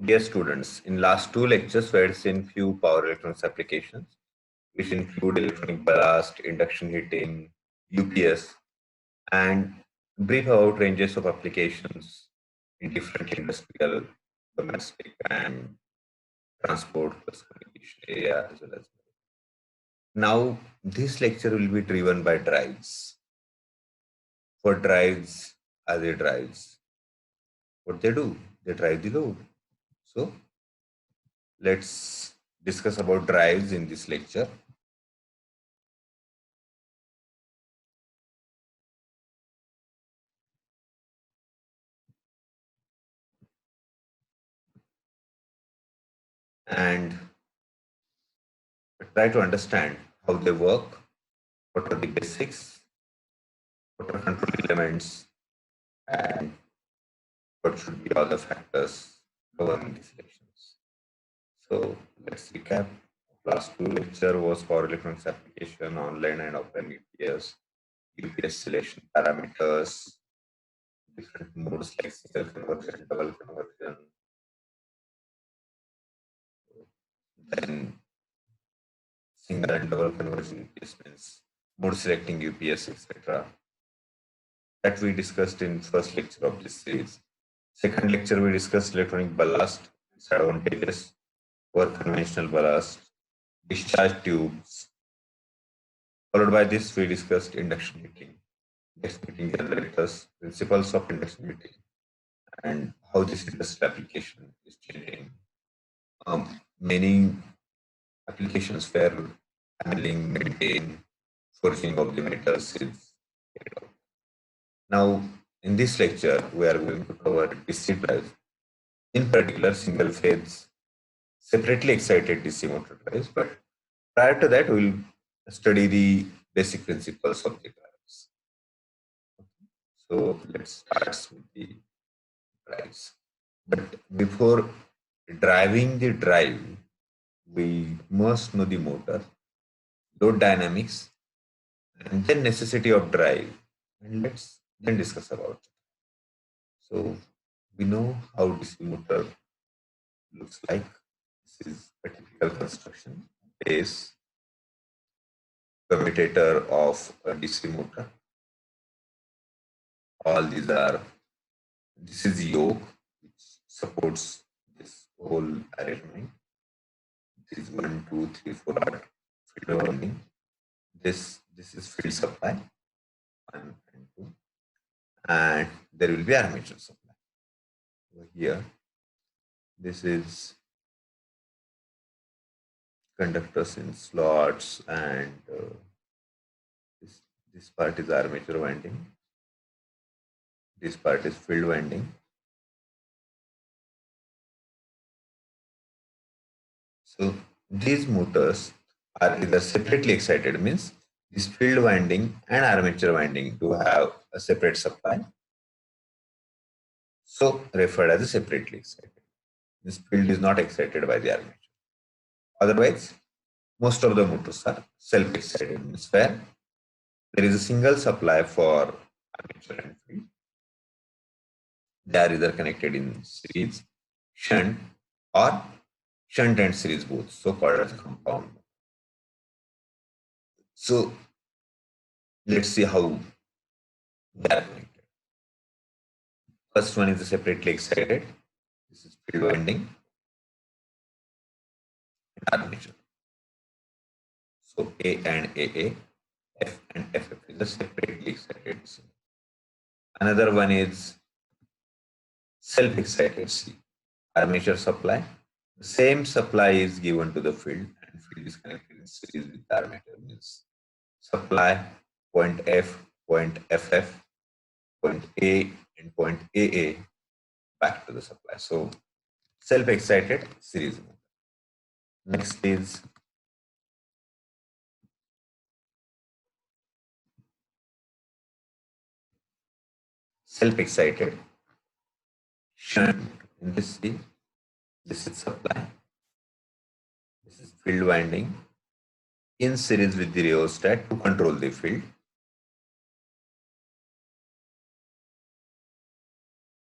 Dear students, in last two lectures we had seen few power electronics applications which include electronic ballast, induction heating, UPS, and brief about ranges of applications in different industrial, domestic, and transport plus communication area as well as. Now, this lecture will be driven by drives. For drives, are they drives? What they do? They drive the load. So, let's discuss about drives in this lecture. And try to understand how they work, what are the basics, what are control elements, and what should be all the factors governing these elections. So let's recap. Last two lecture was power electronics application, online and offline UPS selection parameters, different modes like single conversion, double conversion, then single and double conversion replacements, mode selecting UPS, etc. That we discussed in first lecture of this series. Second lecture, we discussed electronic ballast, its advantages, or conventional ballast, discharge tubes. Followed by this, we discussed induction heating generators, principles of induction heating, and how this industrial application is changing. Many applications where handling, maintain, forging of the metals is carried out. Now, in this lecture, we are going to cover DC drives, in particular single phase, separately excited DC motor drives. But prior to that, we'll study the basic principles of the drives. So let's start with the drives. But before driving the drive, we must know the motor, load dynamics, and then necessity of drive. And let's then discuss about it. So we know how DC motor looks like. This is a typical construction. Base, commutator of a DC motor. All these are, this is yoke, which supports this whole arrangement. This is 1, 2, 3, 4 are field winding. This is field supply, 1 and 2. And there will be armature supply. Over here, this is conductors in slots, and this part is armature winding. This part is field winding. So these motors are either separately excited, means this field winding and armature winding do have a separate supply. So referred as a separately excited. This field is not excited by the armature. Otherwise, most of the motors are self-excited, means where there is a single supply for armature and field. They are either connected in series, shunt, or shunt and series both, so called as compound. So let's see how they are connected. First one is separately excited. This is field winding and armature. So A and AA, F and FF is a separately excited C. Another one is self-excited C. Armature supply. The same supply is given to the field, and field is connected in series with the armature. Means supply point F, point FF, point A, and point AA back to the supply. So self-excited series motor. Next is self-excited shunt. In this is supply. This is field winding in series with the rheostat to control the field.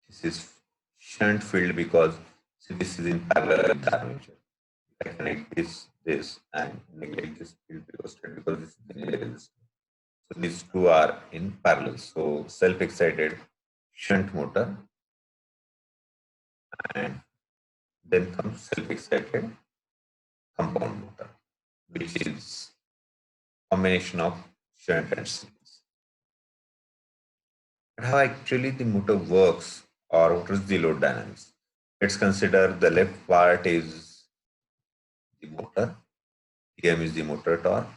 This is shunt field because So this is in parallel with the armature. I connect this, and neglect this field rheostat because this is linear resistance. So these two are in parallel. So self-excited shunt motor, and then comes self-excited compound motor, which is combination of shunt and series. But how actually the motor works, or what is the load dynamics? Let's consider the left part is the motor, Tm is the motor torque,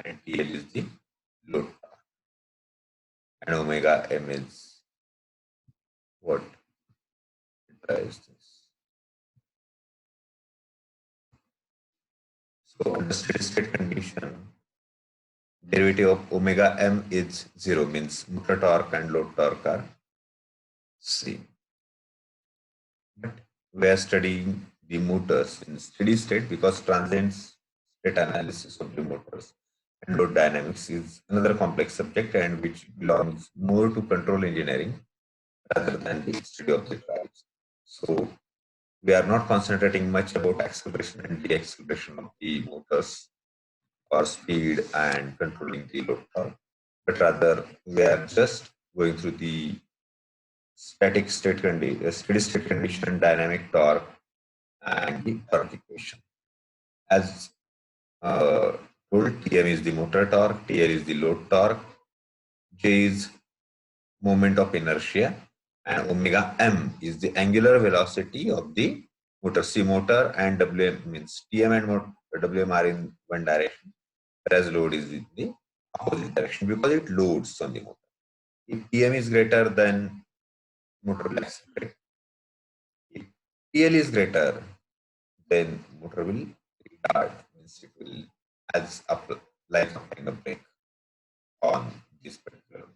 and TL is the load torque, and omega m is what drives this. So under steady state condition, derivative of omega m is 0, means motor torque and load torque are same. But we are studying the motors in steady state because transient state analysis of the motors and load dynamics is another complex subject and which belongs more to control engineering rather than the study of the drives. So we are not concentrating much about acceleration and deceleration of the motors or speed and controlling the load torque, but rather we are just going through the static state condition, steady state condition, dynamic torque, and the torque equation. As told, Tm is the motor torque, TL is the load torque, J is moment of inertia, and omega m is the angular velocity of the motor. C motor and Wm means Tm and Wm are in one direction, whereas load is in the opposite direction because it loads on the motor. If Tm is greater than motor will accelerate. If TL is greater, then motor will retard, means it will as up like applying a brake on this particular.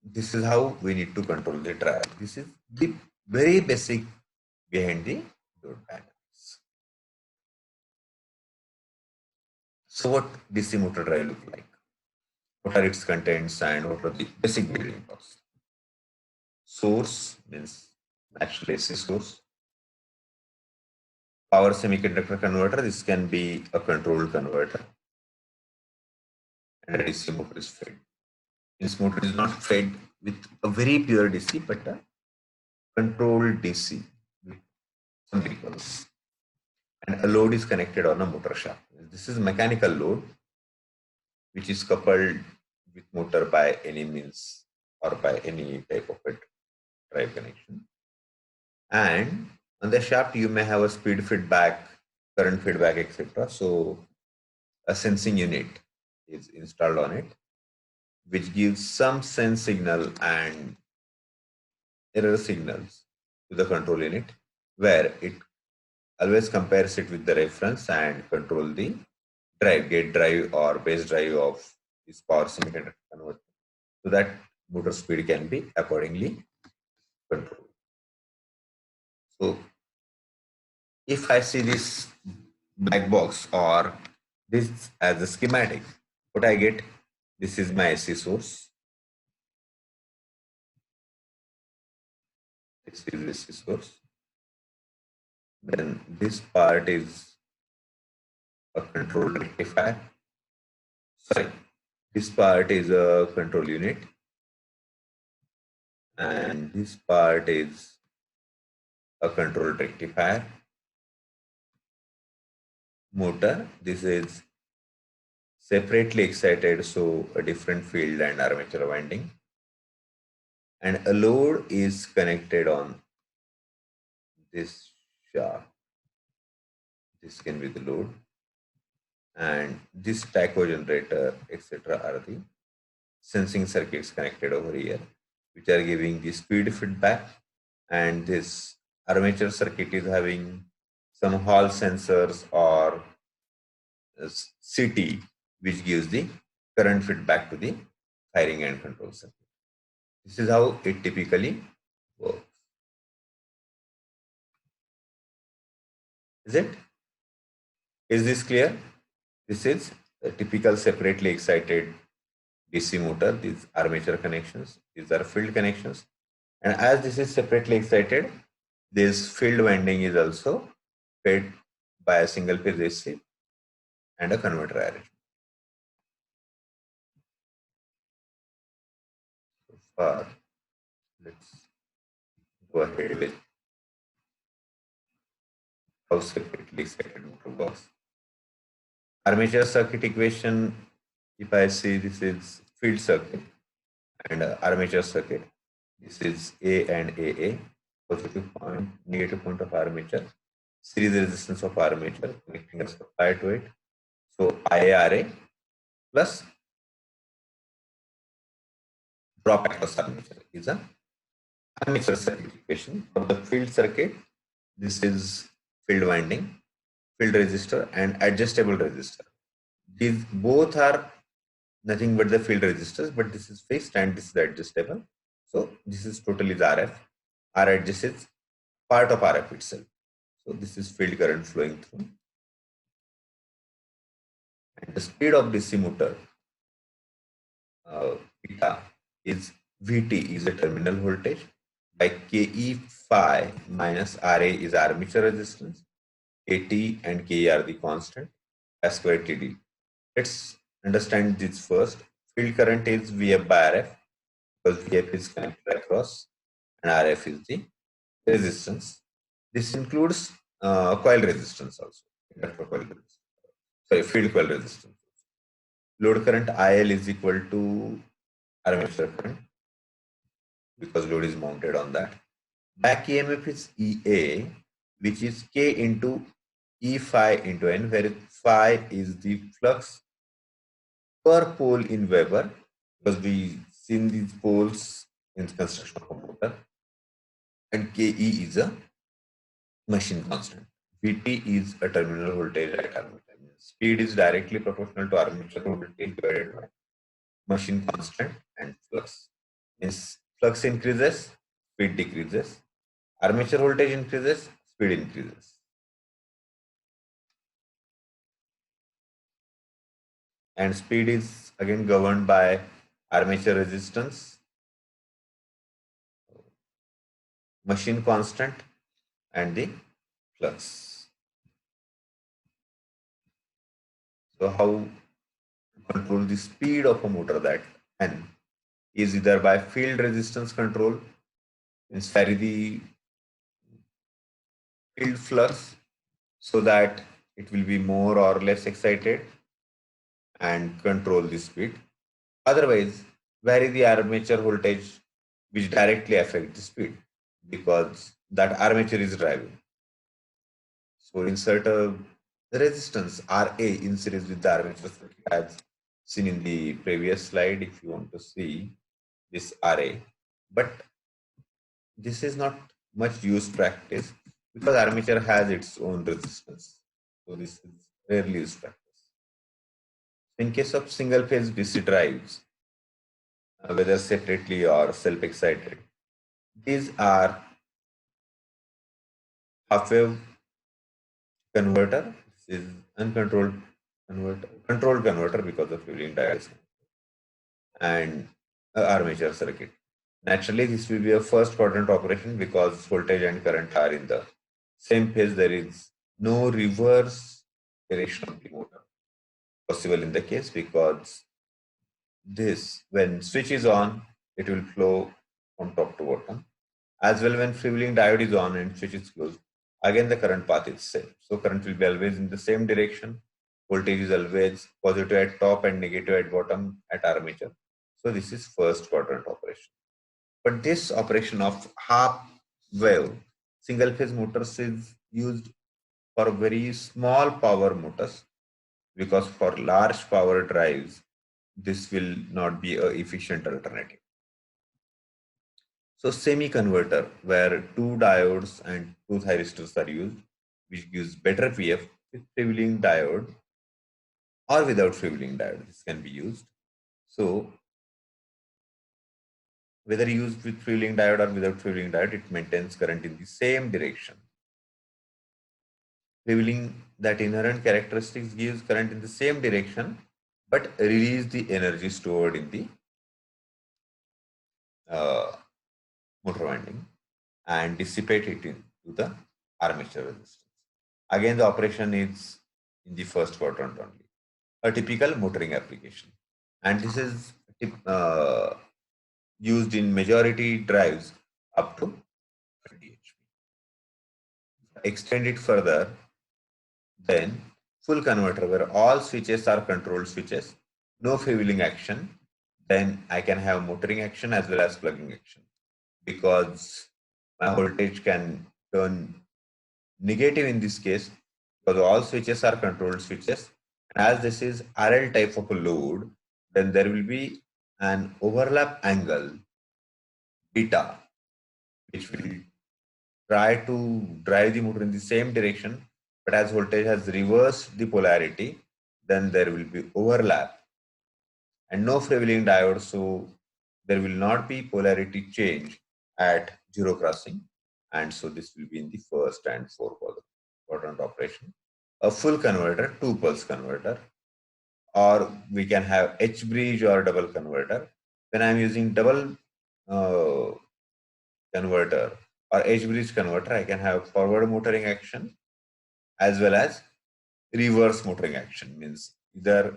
This is how we need to control the drive. This is the very basic behind the load dynamics. So what DC motor drive look like? What are its contents and what are the basic building blocks? Source means natural AC source. Power semiconductor converter, this can be a controlled converter. And a DC motor is fed. This motor is not fed with a very pure DC, but a controlled DC with some recurrence. And a load is connected on a motor shaft. This is mechanical load, which is coupled with motor by any means or by any type of a drive connection. And on the shaft, you may have a speed feedback, current feedback, etc. So a sensing unit is installed on it, which gives some sense signal and error signals to the control unit, where it always compares it with the reference and control the drive, gate drive or base drive of this power semiconductor converter, so that motor speed can be accordingly controlled. So if I see this black box or this as a schematic, what I get, this is my AC source. This is AC source. Then this part is a control rectifier. Sorry, this part is a control unit. And this part is a control rectifier. Motor, this is separately excited, so a different field and armature winding. And a load is connected on this shaft. This can be the load. And this tacho generator, etc., are the sensing circuits connected over here, which are giving the speed feedback. And this armature circuit is having some Hall sensors or CT, which gives the current feedback to the firing and control circuit. This is how it typically works. Is it? Is this clear? This is a typical separately excited DC motor. These armature connections, these are field connections. And as this is separately excited, This field winding is also fed by a single phase AC and a converter arrangement. So far, let's go ahead with how separately excited motor works. Armature circuit equation, if I see this is field circuit and armature circuit, this is A and AA, positive point, negative point of armature, series resistance of armature, connecting a supply to it. So IARA plus drop across armature is a armature circuit equation. For the field circuit, this is field winding, field resistor, and adjustable resistor. These both are nothing but the field resistors, but this is fixed and this is adjustable. So this is totally the RF. RHS is part of RF itself. So this is field current flowing through. And the speed of DC motor, beta, is VT is the terminal voltage by KE phi minus RA is armature resistance. KT and KE are the constant as square TD. Let's understand this first. Field current is VF by RF because VF is connected across and RF is the resistance. This includes coil resistance also. Coil resistance. Sorry, field coil resistance. Load current IL is equal to armature current because load is mounted on that. Back EMF is EA, which is K into E phi into N, where phi is the flux per pole in Weber, because we seen these poles in construction of a motor, and KE is a machine constant. Vt is a terminal voltage at armature. Speed is directly proportional to armature voltage divided by machine constant and flux. Means flux increases, speed decreases. Armature voltage increases, speed increases. And speed is again governed by armature resistance, machine constant, and the flux. So how to control the speed of a motor, that N, is either by field resistance control, means vary the field flux so that it will be more or less excited and control the speed. Otherwise, vary the armature voltage which directly affect the speed because that armature is driving. So insert a resistance RA in series with the armature circuit as seen in the previous slide if you want to see this RA. But this is not much used practice because armature has its own resistance. So this is rarely used practice. In case of single phase DC drives, whether separately or self-excited, these are half wave converter. This is uncontrolled converter, controlled converter because of Fueling diodes, and armature circuit. Naturally, this will be a first quadrant operation because voltage and current are in the same phase. There is no reverse direction of the motor possible in the case because this, when switch is on, it will flow from top to bottom. As well, when freewheeling diode is on and switch is closed, again the current path is same. So current will be always in the same direction. Voltage is always positive at top and negative at bottom at armature. So this is first quadrant operation. But this operation of half wave single phase motors is used for very small power motors because for large power drives, this will not be an efficient alternative. So semi-converter where two diodes and two thyristors are used, which gives better PF with freewheeling diode or without freewheeling diode, this can be used. So whether used with freewheeling diode or without freewheeling diode, it maintains current in the same direction. Freewheeling, that inherent characteristics gives current in the same direction, but release the energy stored in the motor winding and dissipate it to the armature resistance. Again, the operation is in the first quadrant only. A typical motoring application. And this is used in majority drives up to 20 HP. Extend it further, then full converter where all switches are controlled switches, no freewheeling action, then I can have motoring action as well as plugging action, because my voltage can turn negative in this case because all switches are controlled switches. As this is RL type of a load, then there will be an overlap angle beta, which will try to drive the motor in the same direction, but as voltage has reversed the polarity, then there will be overlap and no freewheeling diode, so there will not be polarity change at zero crossing, and so this will be in the first and fourth quadrant operation. A full converter, two pulse converter, or we can have H bridge or double converter. When I'm using double converter or H bridge converter, I can have forward motoring action as well as reverse motoring action. Means either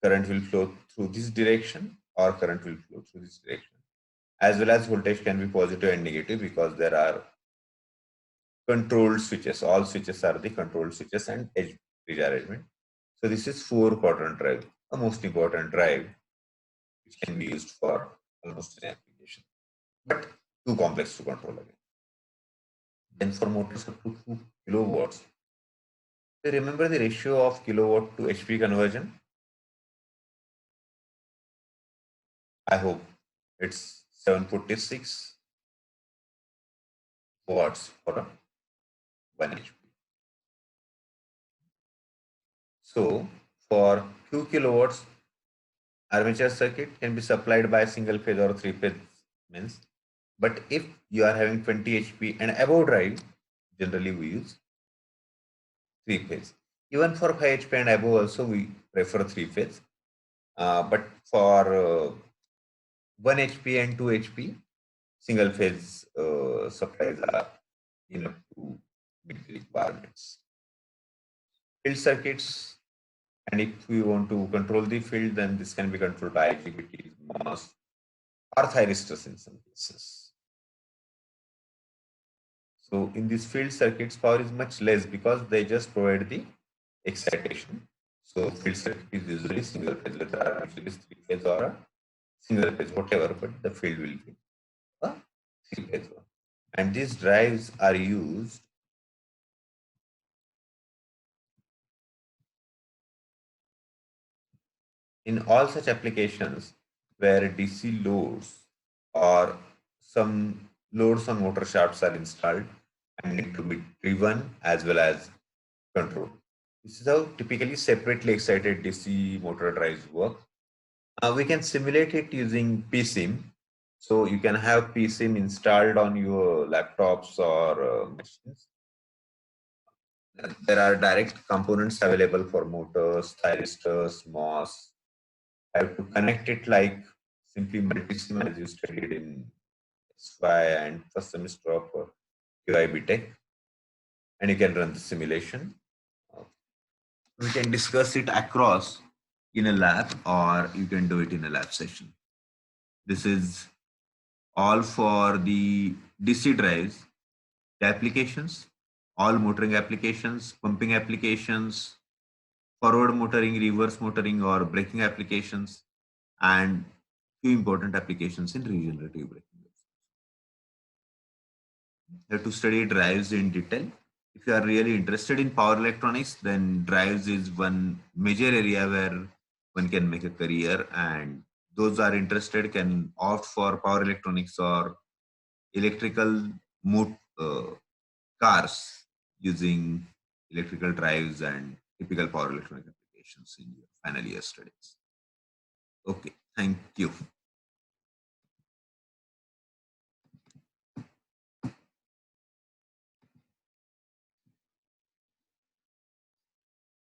current will flow through this direction or current will flow through this direction. As well as voltage can be positive and negative because there are controlled switches. All switches are the controlled switches and edge bridge arrangement. So this is 4-quadrant drive, the most important drive, which can be used for almost any application, but too complex to control again. Then for motors up to 2 kilowatts, so remember the ratio of kilowatt to HP conversion? I hope it's 746 watts for a 1 HP. So for 2 kilowatts, armature circuit can be supplied by single phase or 3-phase means. But if you are having 20 HP and above drive, generally we use 3-phase. Even for 5 HP and above also we prefer 3-phase. But for 1 HP and 2 HP, single phase supplies are enough to meet the requirements. Field circuits, and if we want to control the field, then this can be controlled by IGBTs, MOS, or thyristors in some cases. So in these field circuits, power is much less because they just provide the excitation. So field circuit is usually single phase, whether it is 3-phase or a single phase, whatever, but the field will be a 3-phase one. And these drives are used in all such applications where DC loads or some loads on motor shafts are installed and need to be driven as well as controlled. This is how typically separately excited DC motor drives work. We can simulate it using PSIM. So you can have PSIM installed on your laptops or machines. There are direct components available for motors, thyristors, MOS. I have to connect it like simply multisim as you studied in SY and first semester of QIB Tech. And you can run the simulation. We can discuss it across in a lab or you can do it in a lab session. This is all for the DC drives, the applications, all motoring applications, pumping applications, forward motoring, reverse motoring, or braking applications, and few important applications in regenerative braking. You have to study drives in detail. If you are really interested in power electronics, then drives is one major area where one can make a career, and those are interested can opt for power electronics or electrical cars using electrical drives and typical power electronic applications in your final year studies. Okay, thank you.